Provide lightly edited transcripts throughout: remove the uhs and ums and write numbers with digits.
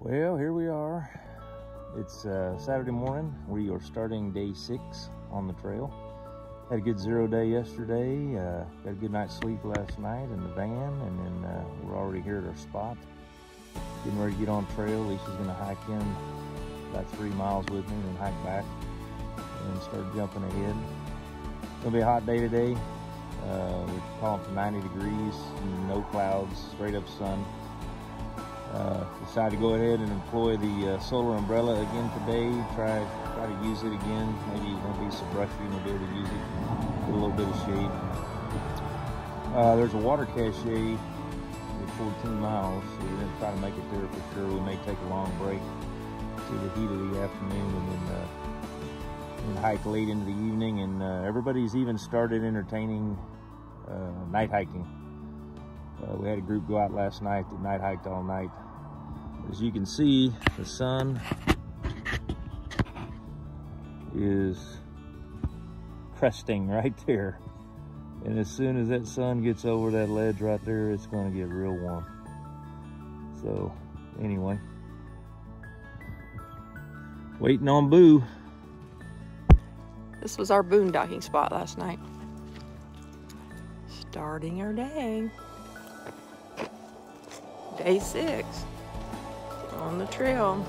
Well, here we are. It's Saturday morning. We are starting day 6 on the trail. Had a good 0 day yesterday. Got a good night's sleep last night in the van, and then we're already here at our spot. Getting ready to get on trail. Alicia's gonna hike in about 3 miles with me and then hike back and start jumping ahead. It's gonna be a hot day today. We're calling for 90 degrees, no clouds, straight up sun. Decided to go ahead and employ the solar umbrella again today. Try to use it again. Maybe it won't be so brushy and we'll be able to use it, get a little bit of shade. There's a water cache at 14 miles, so we're gonna try to make it there for sure. We may take a long break to the heat of the afternoon and then hike late into the evening. And everybody's even started entertaining night hiking. We had a group go out last night that night hiked all night. As you can see, the sun is cresting right there. And as soon as that sun gets over that ledge right there, it's gonna get real warm. So anyway, waiting on Boo. This was our boondocking spot last night. Starting our day. Day 6 on the trail.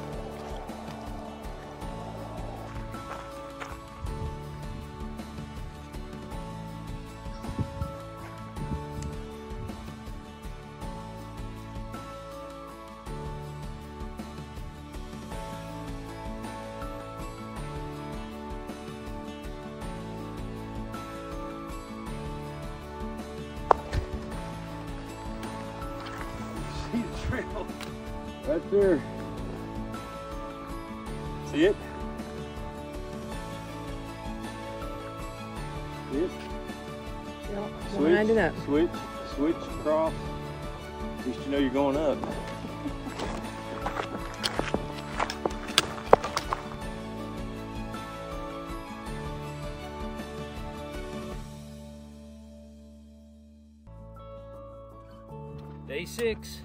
See the trail right there. See it? See it? Yep, winding up. Switch across. At least you know you're going up. Day 6.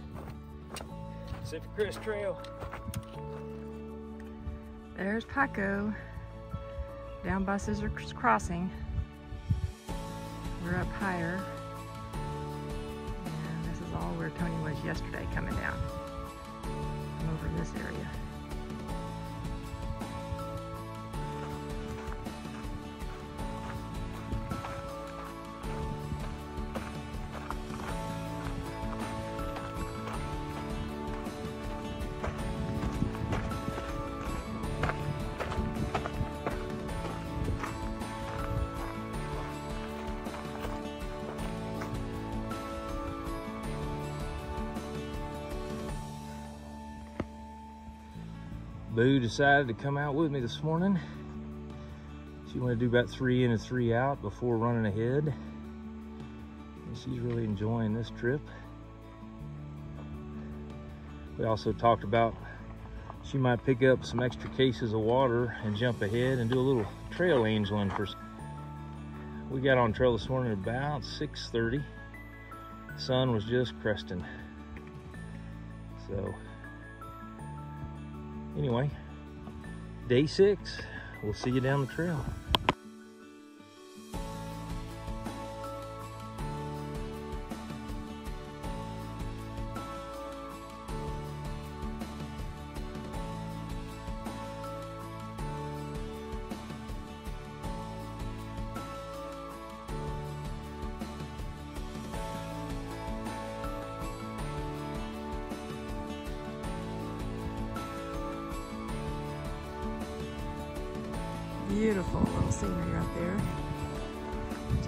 Pacific Crest Trail. There's Paco down by Scissor Crossing. We're up higher, and this is all where Tony was yesterday coming down from over this area. Boo decided to come out with me this morning. She wanted to do about 3 in and 3 out before running ahead. And she's really enjoying this trip. We also talked about she might pick up some extra cases of water and jump ahead and do a little trail angeling for. We got on trail this morning at about 6:30. Sun was just cresting. So anyway, day 6, we'll see you down the trail. Beautiful little scenery right there.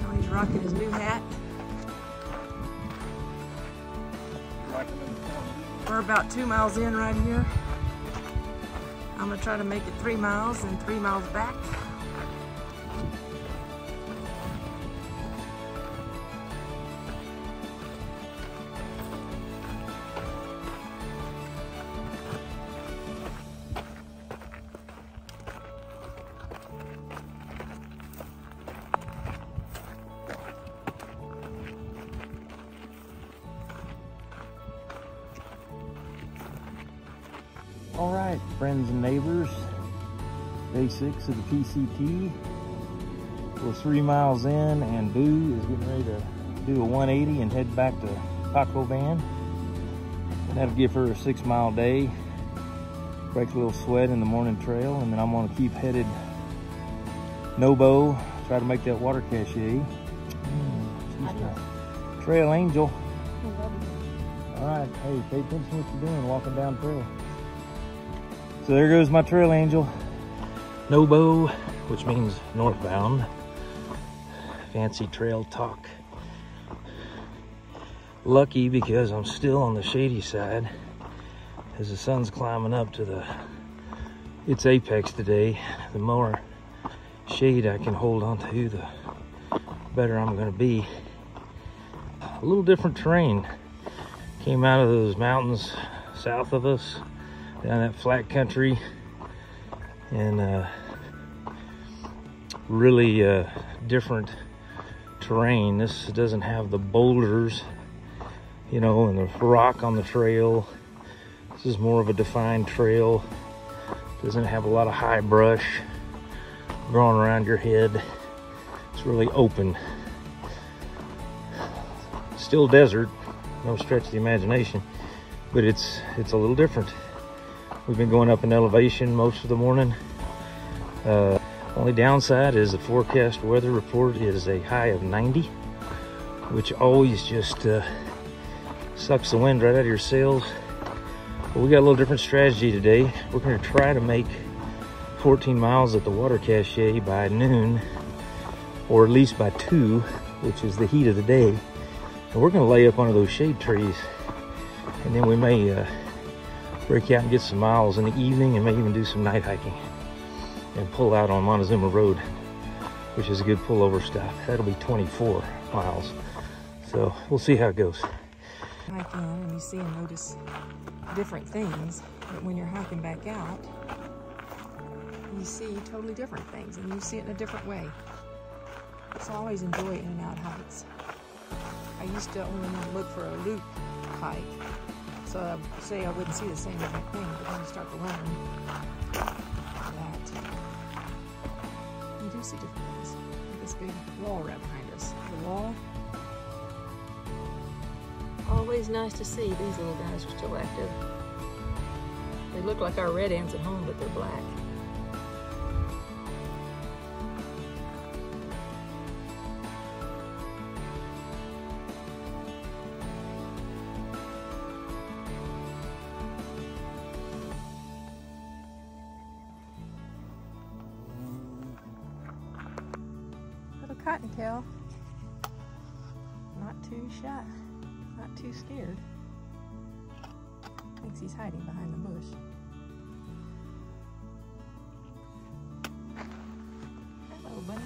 Tony's rocking his new hat. We're about 2 miles in right here. I'm gonna try to make it 3 miles and 3 miles back. All right, friends and neighbors, day 6 of the PCT. We're 3 miles in, and Boo is getting ready to do a 180 and head back to Paco van. That'll give her a 6-mile day. Break a little sweat in the morning trail, and then I'm gonna keep headed no-bow, try to make that water cache. Trail angel. All right, hey, pay attention to what you're doing, walking down trail. So there goes my trail angel. No-bow, which means northbound. Fancy trail talk. Lucky because I'm still on the shady side as the sun's climbing up to its apex today. The more shade I can hold on to, the better I'm gonna be. A little different terrain. Came out of those mountains south of us, down that flat country, and really different terrain. This doesn't have the boulders, you know, and the rock on the trail. This is more of a defined trail. Doesn't have a lot of high brush growing around your head. It's really open. Still desert, no stretch of the imagination, but it's a little different. We've been going up in elevation most of the morning. Only downside is the forecast weather report is a high of 90, which always just sucks the wind right out of your sails. But we got a little different strategy today. We're going to try to make 14 miles at the water cache by noon, or at least by 2, which is the heat of the day. And we're going to lay up under those shade trees, and then we may break out and get some miles in the evening, and may even do some night hiking and pull out on Montezuma Road, which is a good pullover stop. That'll be 24 miles. So we'll see how it goes. Hike in and you see and notice different things, but when you're hiking back out, you see totally different things, and you see it in a different way. So I always enjoy in and out hikes. I used to only look for a loop hike, so I would say I wouldn't see the same exact thing, but then you start to learn that you do see different things. Like this big wall right behind us. The wall. Always nice to see these little guys are still active. They look like our red ants at home, but they're black. Cottontail, not too shy, not too scared. Thinks he's hiding behind the bush. Hello, buddy.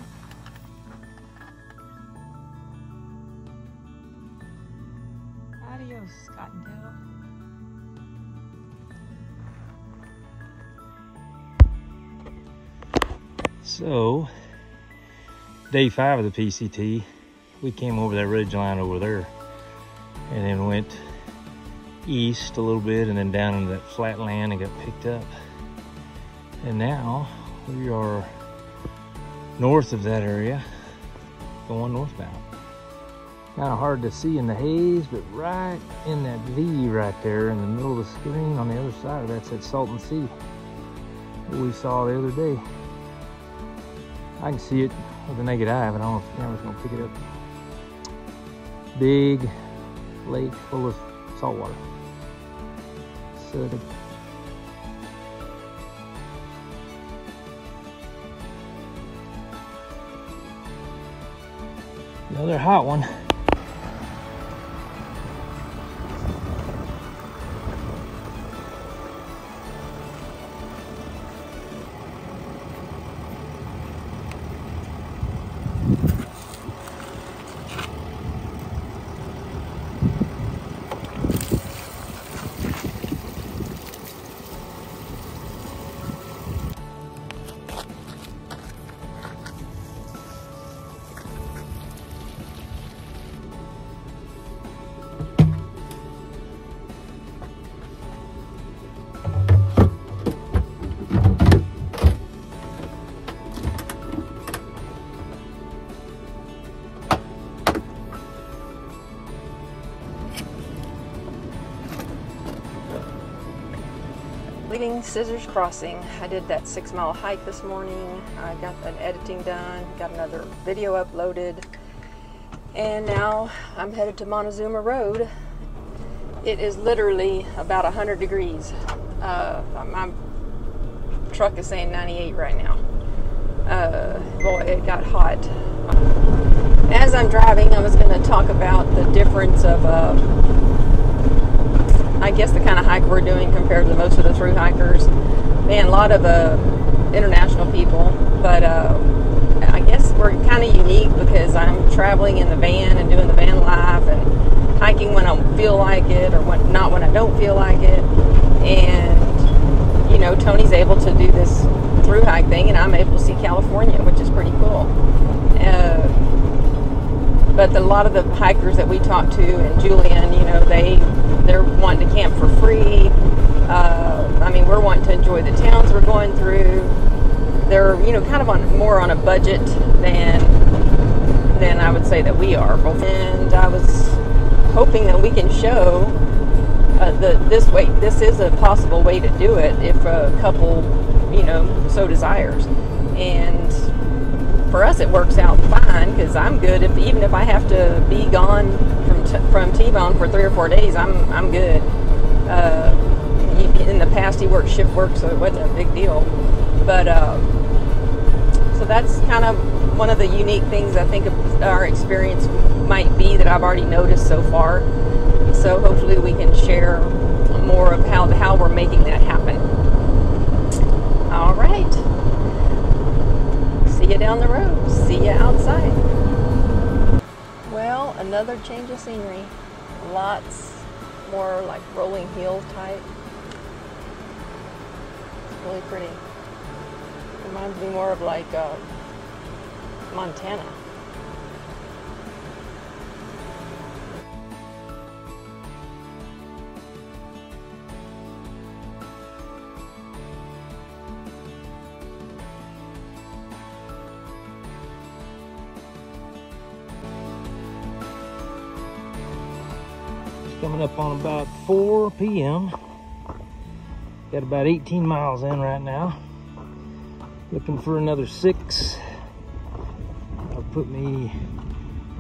Adios, Cottontail. So, day 5 of the PCT, we came over that ridge line over there and then went east a little bit and then down into that flat land and got picked up. And now we are north of that area, going northbound. Kind of hard to see in the haze, but right in that V right there in the middle of the screen on the other side of that's that Salton Sea that we saw the other day. I can see it with the naked eye, but I don't know if the camera's gonna pick it up. Big lake full of salt water. So another hot one. Leaving Scissors Crossing. I did that 6-mile hike this morning. I got an editing done, got another video uploaded, and now I'm headed to Montezuma Road. It is literally about 100 degrees. My truck is saying 98 right now. Boy, it got hot. As I'm driving, I was going to talk about the difference of I guess the kind of hike we're doing compared to most of the thru hikers. Man, a lot of international people, but I guess we're kind of unique because I'm traveling in the van and doing the van life and hiking when I feel like it or not when I don't feel like it. And, you know, Tony's able to do this thru hike thing and I'm able to see California, which is pretty cool. But a lot of the hikers that we talk to, and Julian, you know, they're wanting to camp for free. I mean, we're wanting to enjoy the towns we're going through. They're, you know, kind of more on a budget than I would say that we are. And I was hoping that we can show this is a possible way to do it if a couple, you know, so desires. And for us, it works out fine because I'm good. Even if I have to be gone from TBone for 3 or 4 days, I'm good. In the past, he worked shift work, so it wasn't a big deal. But so that's kind of one of the unique things I think our experience might be that I've already noticed so far. So hopefully we can share more of how we're making that happen. All right. See you down the road. See you outside. Well, another change of scenery. Lots more like rolling hill type. It's really pretty. Reminds me more of like Montana. Coming up on about 4 p.m. Got about 18 miles in right now. Looking for another 6. That'll put me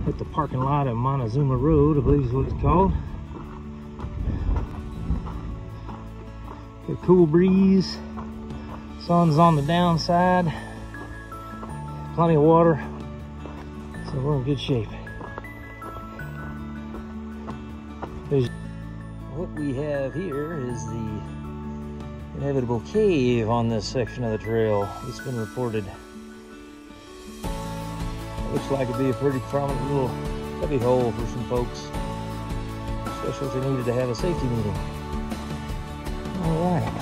at the parking lot of Montezuma Road, I believe is what it's called. Got a cool breeze. Sun's on the downside. Plenty of water. So we're in good shape. What we have here is the inevitable cave on this section of the trail. It's been reported. It looks like it'd be a pretty prominent little cubby hole for some folks, especially if they needed to have a safety meeting. All right.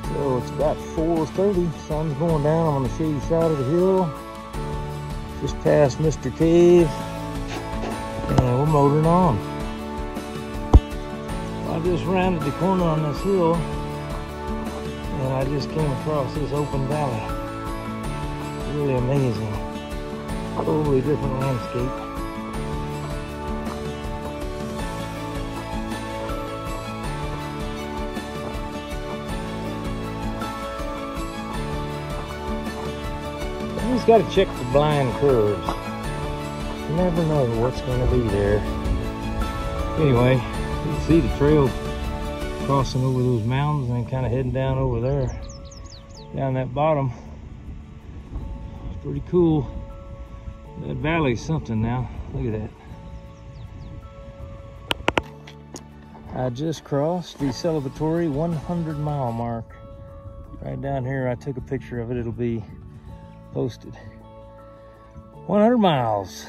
So it's about 4:30. Sun's going down. I'm on the shady side of the hill. Just past Mr. Cave. And we're motoring on. I just rounded the corner on this hill and I just came across this open valley. Really amazing. Totally different landscape. You just got to check the blind curves. You never know what's going to be there. Anyway, you can see the trail crossing over those mountains and then kind of heading down over there, down that bottom. It's pretty cool. That valley's something now. Look at that. I just crossed the celebratory 100-mile mark. Right down here, I took a picture of it. It'll be posted. 100 miles.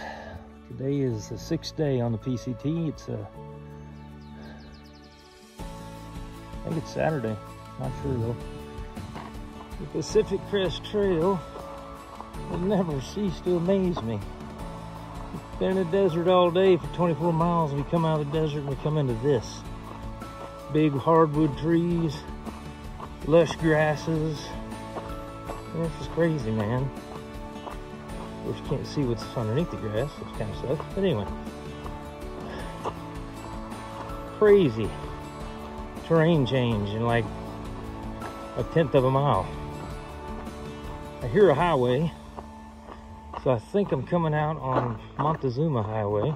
Today is the 6th day on the PCT. It's I think it's Saturday, not sure though. The Pacific Crest Trail will never cease to amaze me. We've been in the desert all day for 24 miles, and we come out of the desert and we come into this. Big hardwood trees, lush grasses. This is crazy, man. Of course, you can't see what's underneath the grass, which kind of sucks. But anyway, crazy. terrain change in like a 1/10 of a mile. I hear a highway, so I think I'm coming out on Montezuma Highway.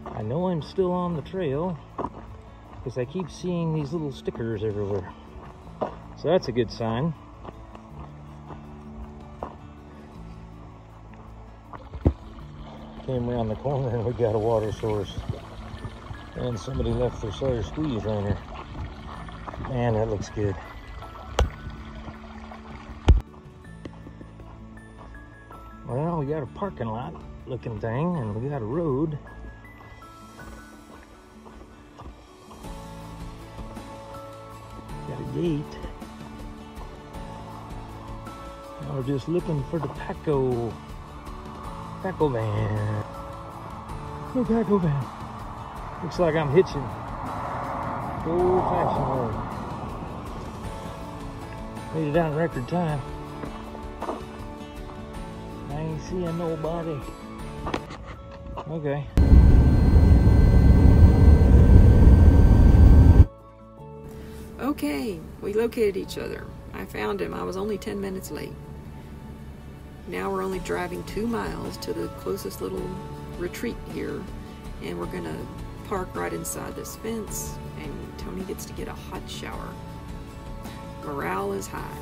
I know I'm still on the trail because I keep seeing these little stickers everywhere. So that's a good sign. Came around the corner and we got a water source. And somebody left their Sawyer squeeze on here. Man, that looks good. Well, we got a parking lot looking thing and we got a road. Got a gate. Now we're just looking for the Paco van. The Paco van. Looks like I'm hitching. The old-fashioned way. Made it out in record time. I ain't seeing nobody. Okay. Okay, we located each other. I found him. I was only 10 minutes late. Now we're only driving 2 miles to the closest little retreat here, and we're gonna park right inside this fence, and Tony gets to get a hot shower. Morale is high.